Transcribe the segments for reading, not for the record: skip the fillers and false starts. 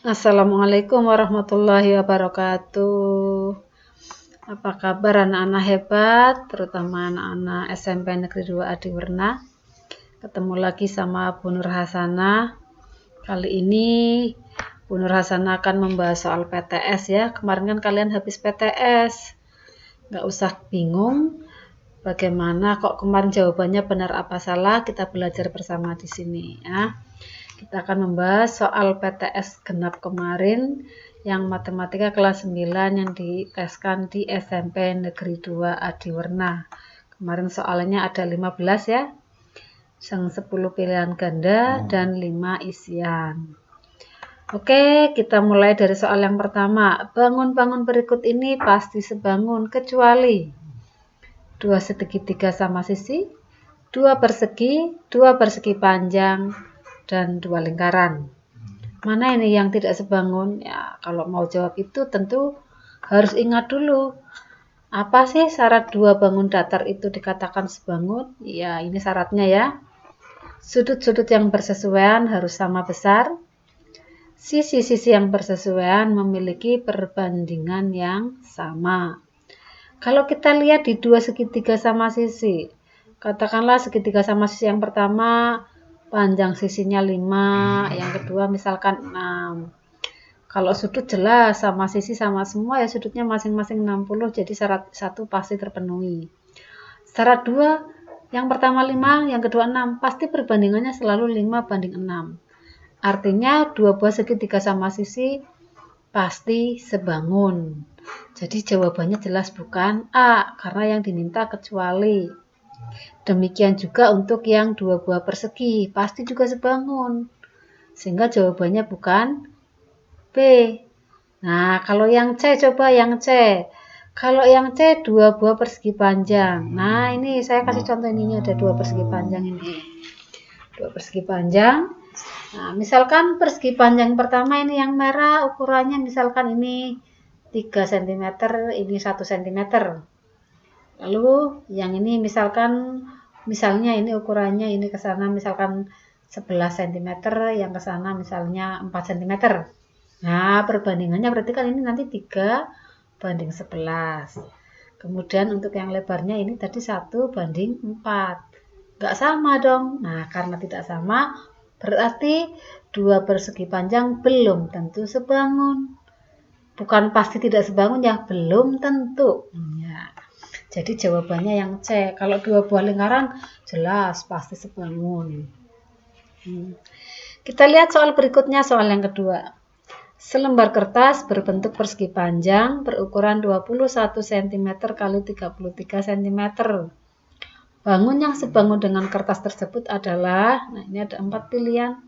Assalamualaikum warahmatullahi wabarakatuh. Apa kabar anak-anak hebat, terutama anak-anak SMP Negeri 2 Adiwerna? Ketemu lagi sama Bu Nur Hasanah. Kali ini Bu Nur Hasanah akan membahas soal PTS ya. Kemarin kan kalian habis PTS. Nggak usah bingung bagaimana kok kemarin jawabannya benar apa salah, kita belajar bersama di sini ya. Kita akan membahas soal PTS genap kemarin yang matematika kelas 9 yang diteskan di SMP Negeri 2 Adiwerna. Kemarin soalnya ada 15 ya. Yang 10 pilihan ganda dan 5 isian. Oke, kita mulai dari soal yang pertama. Bangun-bangun berikut ini pasti sebangun kecuali 2 segitiga sama sisi, 2 persegi, 2 persegi panjang, dan 2 lingkaran. Mana ini yang tidak sebangun? Ya, kalau mau jawab itu tentu harus ingat dulu. Apa sih syarat 2 bangun datar itu dikatakan sebangun? Ya, ini syaratnya ya. Sudut-sudut yang bersesuaian harus sama besar. Sisi-sisi yang bersesuaian memiliki perbandingan yang sama. Kalau kita lihat di 2 segitiga sama sisi, katakanlah segitiga sama sisi yang pertama panjang sisinya 5, yang kedua misalkan 6. Kalau sudut jelas sama sisi sama semua ya, sudutnya masing-masing 60, jadi syarat 1 pasti terpenuhi. Syarat 2, yang pertama 5, yang kedua 6, pasti perbandingannya selalu 5 banding 6. Artinya 2 buah segitiga sama sisi pasti sebangun. Jadi jawabannya jelas bukan A, karena yang diminta kecuali. Demikian juga untuk yang 2 buah persegi, pasti juga sebangun. Sehingga jawabannya bukan B. Nah, kalau yang C, coba yang C. Kalau yang C 2 buah persegi panjang. Nah, ini saya kasih contoh ininya, ada 2 persegi panjang ini. 2 persegi panjang. Nah, misalkan persegi panjang pertama ini yang merah, ukurannya misalkan ini 3 cm, ini 1 cm. Lalu yang ini misalnya ini ukurannya ini ke sana misalkan 11 cm, yang ke sana misalnya 4 cm. Nah, perbandingannya berarti kan ini nanti 3 banding 11. Kemudian untuk yang lebarnya ini tadi 1 banding 4. Nggak sama dong. Nah, karena tidak sama, berarti 2 persegi panjang belum tentu sebangun. Bukan pasti tidak sebangun ya, belum tentu. Ya. Jadi jawabannya yang C. Kalau 2 buah lingkaran jelas pasti sebangun. Kita lihat soal berikutnya, soal yang kedua. Selembar kertas berbentuk persegi panjang berukuran 21 cm x 33 cm. Bangun yang sebangun dengan kertas tersebut adalah, nah ini ada 4 pilihan.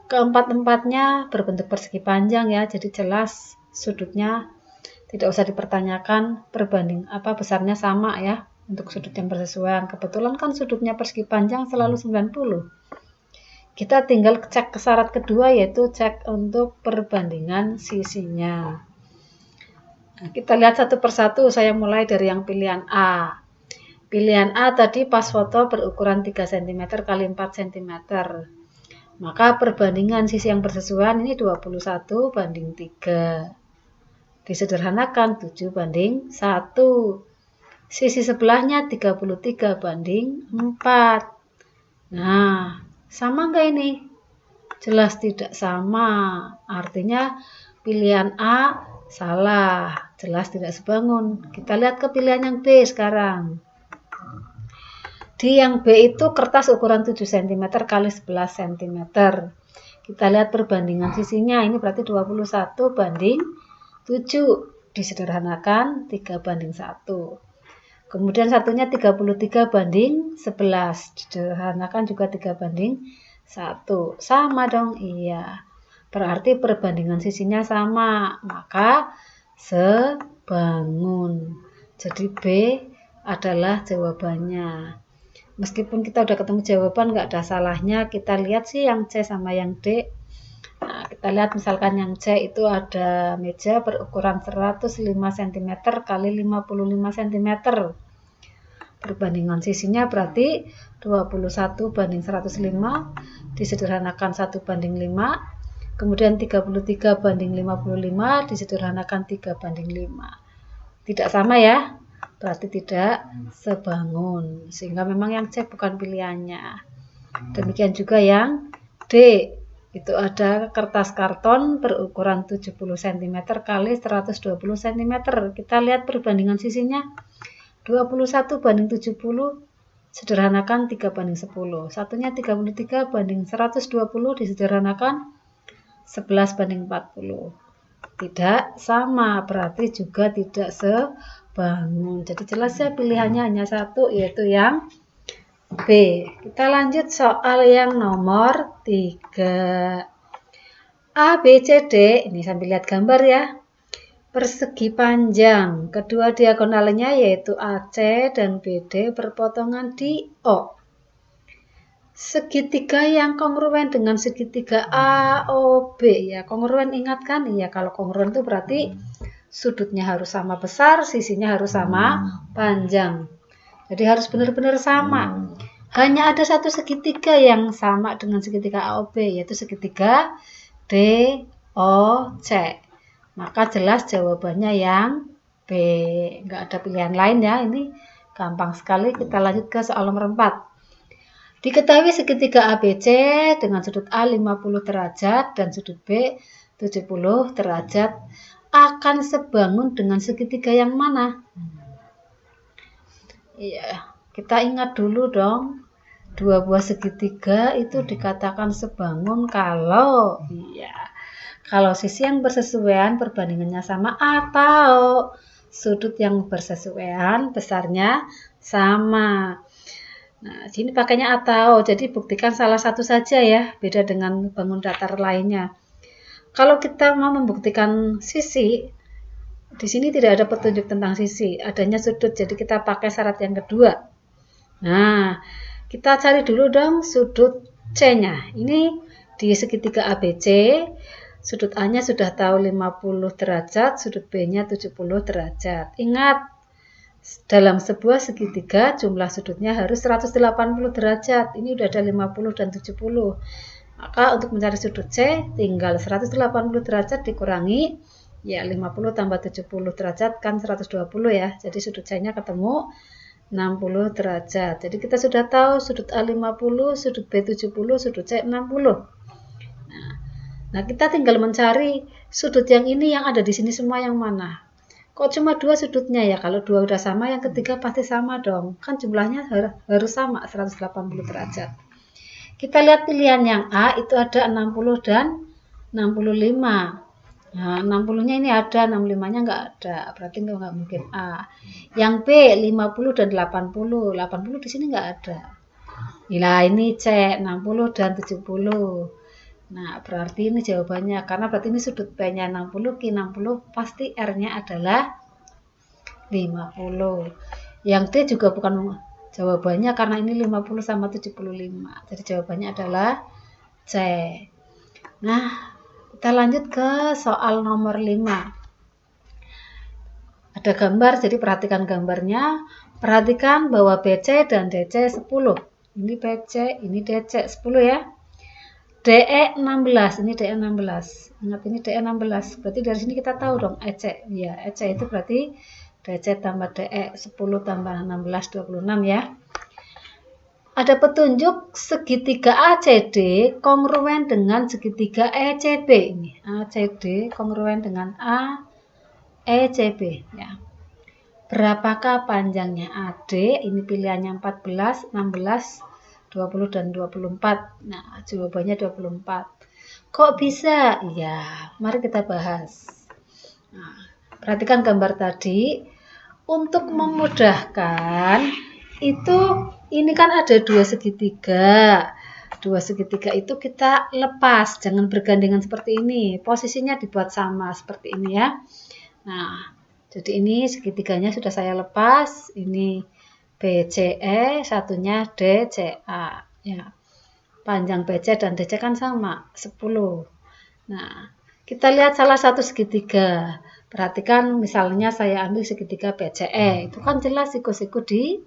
Keempat-empatnya berbentuk persegi panjang ya, jadi jelas sudutnya tidak usah dipertanyakan, besarnya sama ya, untuk sudut yang bersesuaian. Kebetulan kan sudutnya persegi panjang selalu 90. Kita tinggal cek ke syarat kedua, yaitu cek untuk perbandingan sisinya. Nah, kita lihat satu persatu, saya mulai dari yang pilihan A. Pilihan A tadi pas foto berukuran 3 cm x 4 cm. Maka perbandingan sisi yang bersesuaian ini 21 banding 3. Disederhanakan 7 banding 1. Sisi sebelahnya 33 banding 4. Nah, sama enggak ini? Jelas tidak sama. Artinya pilihan A salah. Jelas tidak sebangun. Kita lihat ke pilihan yang B sekarang. Di yang B itu kertas ukuran 7 cm x 11 cm. Kita lihat perbandingan sisinya. Ini berarti 21 banding 7. Disederhanakan 3 banding 1. Kemudian satunya 33 banding 11. Disederhanakan juga 3 banding 1. Sama dong? Iya. Berarti perbandingan sisinya sama. Maka sebangun. Jadi B adalah jawabannya. Meskipun kita udah ketemu jawaban, nggak ada salahnya kita lihat sih yang C sama yang D. Nah, kita lihat misalkan yang C itu ada meja berukuran 105 cm x 55 cm. Perbandingan sisinya berarti 21 banding 105, disederhanakan 1 banding 5. Kemudian 33 banding 55 disederhanakan 3 banding 5. Tidak sama ya, berarti tidak sebangun. Sehingga memang yang C bukan pilihannya. Demikian juga yang D. Itu ada kertas karton berukuran 70 cm kali 120 cm. Kita lihat perbandingan sisinya. 21 banding 70, sederhanakan 3 banding 10. Satunya 33 banding 120 disederhanakan 11 banding 40. Tidak sama, berarti juga tidak sebangun. Jadi jelas ya pilihannya hanya satu, yaitu yang B. Kita lanjut soal yang nomor 3. A, B, C, D. Ini sambil lihat gambar ya. Persegi panjang. Kedua diagonalnya yaitu AC dan BD berpotongan di O. Segitiga yang kongruen dengan segitiga AOB ya. Kongruen ingat kan? Iya, kalau kongruen itu berarti sudutnya harus sama besar, sisinya harus sama panjang. Jadi harus benar-benar sama. Hanya ada satu segitiga yang sama dengan segitiga AOB, yaitu segitiga DOC. Maka jelas jawabannya yang B. Nggak ada pilihan lain ya. Ini gampang sekali. Kita lanjut ke soal nomor 4. Diketahui segitiga ABC dengan sudut A 50 derajat dan sudut B 70 derajat akan sebangun dengan segitiga yang mana? Iya, kita ingat dulu dong. Dua buah segitiga itu dikatakan sebangun kalau sisi yang bersesuaian perbandingannya sama atau sudut yang bersesuaian besarnya sama. Nah, sini pakainya atau, jadi buktikan salah satu saja ya, beda dengan bangun datar lainnya. Kalau kita mau membuktikan sisi, di sini tidak ada petunjuk tentang sisi, adanya sudut, jadi kita pakai syarat yang kedua. Nah, kita cari dulu dong sudut C-nya. Ini di segitiga ABC, sudut A-nya sudah tahu 50 derajat, sudut B-nya 70 derajat. Ingat, dalam sebuah segitiga jumlah sudutnya harus 180 derajat. Ini udah ada 50 dan 70. Maka untuk mencari sudut C, tinggal 180 derajat dikurangi, ya 50 tambah 70 derajat kan 120 ya. Jadi sudut C-nya ketemu 60 derajat. Jadi kita sudah tahu sudut A 50, sudut B 70, sudut C 60. Nah, kita tinggal mencari sudut yang ini yang ada di sini semua yang mana. Kok cuma dua sudutnya ya? Kalau dua udah sama, yang ketiga pasti sama dong. Kan jumlahnya harus sama, 180 derajat. Kita lihat pilihan yang A, itu ada 60 dan 65. Nah, 60-nya ini ada, 65-nya nggak ada. Berarti nggak mungkin A. Yang B, 50 dan 80. 80 di sini nggak ada. Nah, ini C, 60 dan 70. Nah, berarti ini jawabannya. Karena berarti ini sudut B-nya 60, Q 60, pasti R-nya adalah 50. Yang D juga bukan jawabannya karena ini 50 sama 75. Jadi jawabannya adalah C. Nah, kita lanjut ke soal nomor 5. Ada gambar, jadi perhatikan gambarnya. Perhatikan bahwa BC dan DC 10. Ini BC, ini DC 10 ya. DE 16, ini DE 16. Ingat ini DE 16. Berarti dari sini kita tahu dong EC. Ya, EC itu berarti DC tambah DE 10 tambah 16 26 ya. Ada petunjuk segitiga ACD kongruen dengan segitiga ECB ini. ACD kongruen dengan ECB ya. Berapakah panjangnya AD? Ini pilihannya 14, 16, 20 dan 24. Nah, jawabannya 24. Kok bisa? Ya, mari kita bahas. Nah, perhatikan gambar tadi. Untuk memudahkan itu, ini kan ada dua segitiga. Dua segitiga itu kita lepas, jangan bergandengan seperti ini. Posisinya dibuat sama seperti ini ya. Nah, jadi ini segitiganya sudah saya lepas. Ini BCE, satunya DCA ya. Panjang BC dan DC kan sama, 10. Nah, kita lihat salah satu segitiga. Perhatikan misalnya saya ambil segitiga BCE. Itu kan jelas siku-siku di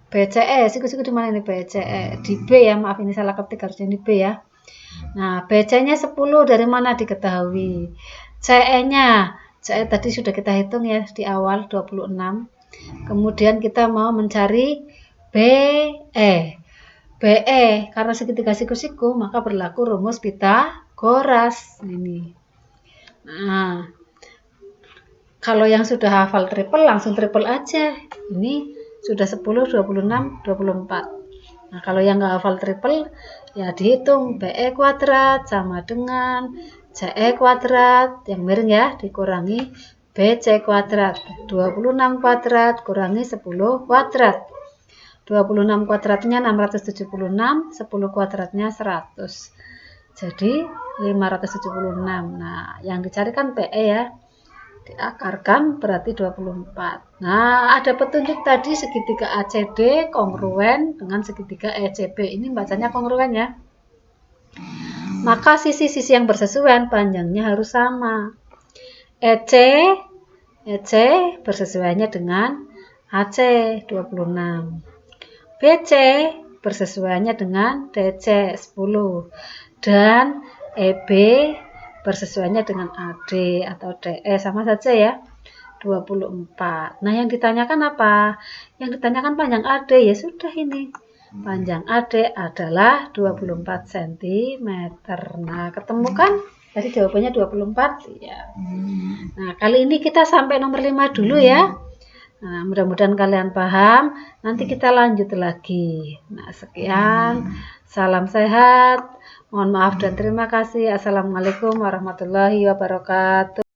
BCE. Siku-siku di mana ini BCE? Di B ya, maaf ini salah ketik, harusnya di B ya. Nah, BC-nya 10 dari mana diketahui? CE-nya, CE tadi sudah kita hitung ya di awal 26. Kemudian kita mau mencari BE. BE karena segitiga siku-siku maka berlaku rumus Pitagoras ini. Nah, kalau yang sudah hafal triple langsung triple aja. Ini sudah 10, 26, 24. Nah, kalau yang nggak hafal triple ya dihitung BE kuadrat sama dengan CE kuadrat yang miring ya dikurangi BC kuadrat. 26 kuadrat kurangi 10 kuadrat. 26 kuadratnya 676, 10 kuadratnya 100. Jadi 576. Nah, yang dicarikan PE ya. Diakarkan berarti 24. Nah, ada petunjuk tadi segitiga ACD kongruen dengan segitiga ECB. Ini bacanya kongruen ya. Maka sisi-sisi yang bersesuaian panjangnya harus sama. EC bersesuaiannya dengan AC 26. BC bersesuaiannya dengan DC 10 dan EB bersesuaiannya dengan AD atau DE sama saja ya 24. Nah, yang ditanyakan apa? Yang ditanyakan panjang AD ya sudah ini. Panjang AD adalah 24 cm. Nah, ketemu kan? Tadi jawabannya 24 ya. Nah, kali ini kita sampai nomor 5 dulu ya. Nah, mudah-mudahan kalian paham. Nanti kita lanjut lagi. Nah, sekian. Salam sehat. Mohon maaf dan terima kasih. Assalamualaikum warahmatullahi wabarakatuh.